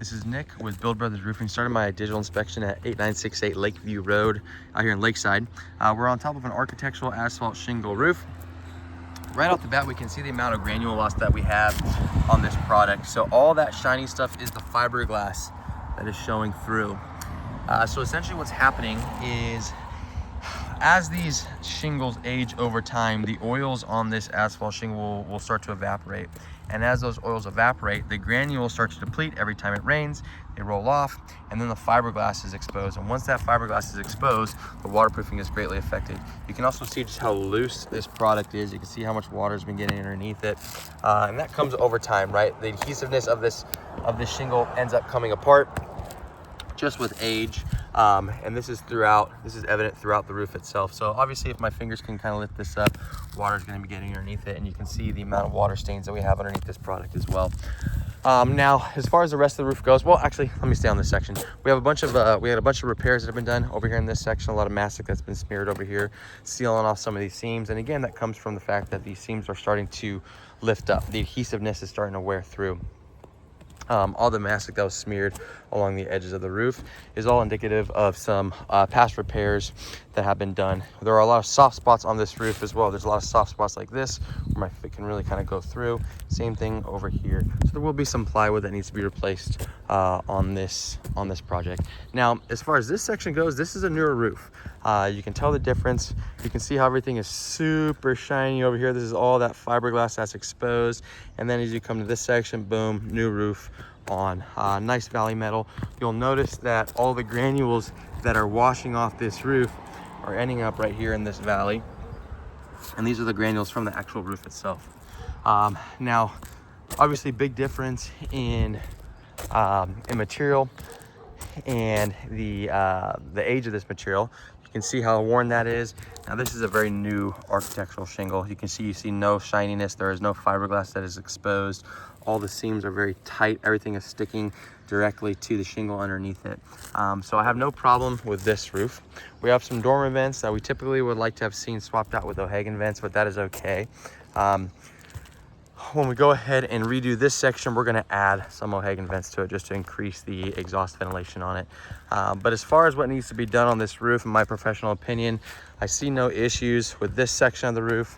This is Nick with Build Brothers Roofing. Started my digital inspection at 8968 Lakeview Road out here in Lakeside. We're on top of an architectural asphalt shingle roof. Right off the bat, we can see the amount of granule loss that we have on this product. So all that shiny stuff is the fiberglass that is showing through. So essentially what's happening is, as these shingles age over time, the oils on this asphalt shingle will start to evaporate. And as those oils evaporate, the granule starts to deplete every time it rains. They roll off, and then the fiberglass is exposed. And once that fiberglass is exposed, the waterproofing is greatly affected. You can also see just how loose this product is. You can see how much water has been getting underneath it. And that comes over time, right? The adhesiveness of this shingle ends up coming apart just with age. And this is evident throughout the roof itself. So obviously, if my fingers can kind of lift this up, water is going to be getting underneath it, and you can see the amount of water stains that we have underneath this product as well. Now, as far as the rest of the roof goes, well, actually, let me stay on this section. We have a bunch of repairs that have been done over here in this section. A lot of mastic that's been smeared over here, sealing off some of these seams. And again, that comes from the fact that these seams are starting to lift up. The adhesiveness is starting to wear through. All the mastic that was smeared along the edges of the roof is all indicative of some past repairs that have been done. There are a lot of soft spots on this roof as well. There's a lot of soft spots like this where my foot can really kind of go through. Same thing over here. So there will be some plywood that needs to be replaced on this project. Now, as far as this section goes, this is a newer roof. You can tell the difference. You can see how everything is super shiny over here. This is all that fiberglass that's exposed. And then as you come to this section, boom, new roof on nice valley metal. You'll notice that all the granules that are washing off this roof are ending up right here in this valley. And these are the granules from the actual roof itself. Now, obviously big difference in material and the age of this material. You can see how worn that is. Now this is a very new architectural shingle. You see no shininess. There is no fiberglass that is exposed. All the seams are very tight. Everything is sticking directly to the shingle underneath it. So I have no problem with this roof. We have some dormer vents that we typically would like to have seen swapped out with O'Hagan vents, but that is okay. When we go ahead and redo this section, we're going to add some O'Hagan vents to it just to increase the exhaust ventilation on it. But as far as what needs to be done on this roof, in my professional opinion, I see no issues with this section of the roof.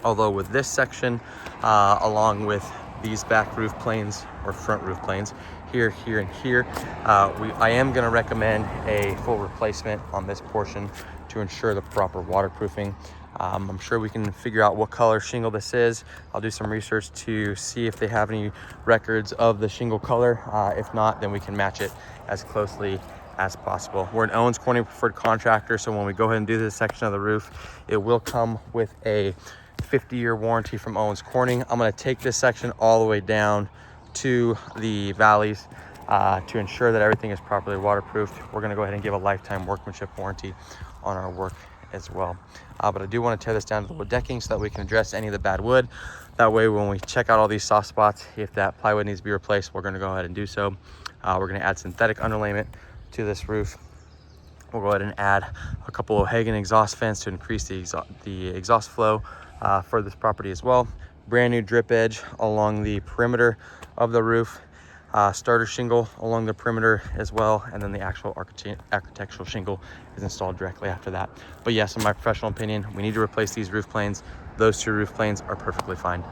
Although with this section, along with these back roof planes or front roof planes, here, and here, I am going to recommend a full replacement on this portion to ensure the proper waterproofing. I'm sure we can figure out what color shingle this is. I'll do some research to see if they have any records of the shingle color. If not, then we can match it as closely as possible. We're an Owens Corning preferred contractor, so when we go ahead and do this section of the roof, it will come with a 50-year warranty from Owens Corning. I'm going to take this section all the way down to the valleys to ensure that everything is properly waterproofed. We're going to go ahead and give a lifetime workmanship warranty on our work as well. But I do want to tear this down to the wood decking so that we can address any of the bad wood. That way, when we check out all these soft spots, if that plywood needs to be replaced, we're going to go ahead and do so. We're going to add synthetic underlayment to this roof. We'll go ahead and add a couple of O'Hagan exhaust fans to increase the exhaust flow for this property as well. Brand new drip edge along the perimeter of the roof. Starter shingle along the perimeter as well, and then the actual architectural shingle is installed directly after that. But yes, in my professional opinion, we need to replace these roof planes. Those two roof planes are perfectly fine.